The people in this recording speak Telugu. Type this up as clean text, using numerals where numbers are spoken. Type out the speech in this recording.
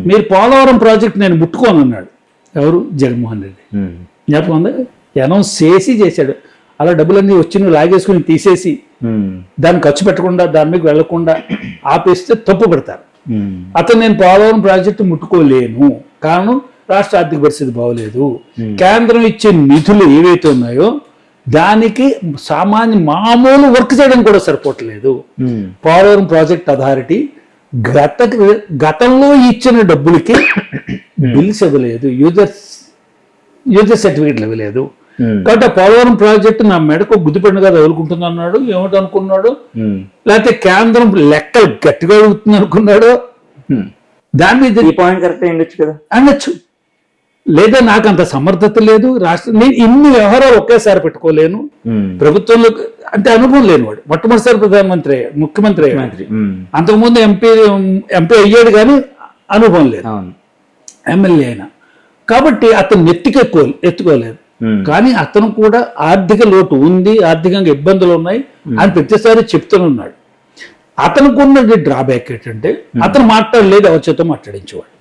మీరు పోలవరం ప్రాజెక్ట్ నేను ముట్టుకోను అన్నాడు ఎవరు జగన్మోహన్ రెడ్డి జ్ఞాపకం ఉంది అనౌన్స్ చేశాడు అలా డబ్బులన్నీ వచ్చి లాగేసుకుని తీసేసి దాన్ని ఖర్చు పెట్టకుండా దాని మీద వెళ్లకుండా ఆపేస్తే తప్పు పెడతారు అతను నేను పోలవరం ప్రాజెక్టు ముట్టుకోలేను కారణం రాష్ట్ర ఆర్థిక పరిస్థితి బాగోలేదు కేంద్రం ఇచ్చే నిధులు ఏవైతే ఉన్నాయో దానికి మామూలు వర్క్ చేయడం కూడా సరిపోవట్లేదు పోలవరం ప్రాజెక్ట్ అథారిటీ గతంలో ఇచ్చిన డబ్బులకి బిల్స్ ఇవ్వలేదు యూజర్ సర్టిఫికెట్లు ఇవ్వలేదు కాబట్టి పోలవరం ప్రాజెక్టు నా మెడకు గుద్దిపడినగా తగులుకుంటుంది అన్నాడు ఏమిటి అనుకున్నాడు లేకపోతే కేంద్రం లెక్కలు గట్టిగా అడుగుతుంది అనుకున్నాడు దాని మీద ఈ పాయింట్ కరెక్ట్ అయ్యొచ్చు కదా అనొచ్చు లేదా నాకు అంత సమర్థత లేదు నేను ఇన్ని వ్యవహారాలు ఒకేసారి పెట్టుకోలేను ప్రభుత్వంలో అంటే అనుభవం లేనివాడు మొట్టమొదటిసారి ప్రధానమంత్రి ముఖ్యమంత్రి అంతకుముందు ఎంపీ అయ్యాడు కానీ అనుభవం లేదు ఎమ్మెల్యే అయినా కాబట్టి అతను ఎత్తుకోలేదు కానీ అతను కూడా ఆర్థిక లోటు ఉంది ఆర్థికంగా ఇబ్బందులు ఉన్నాయి అని ప్రతిసారి చెప్తూనే అతనుకున్నది డ్రాబ్యాక్ ఏంటంటే అతను మాట్లాడలేదు ఎవరి చేతో మాట్లాడించేవాడు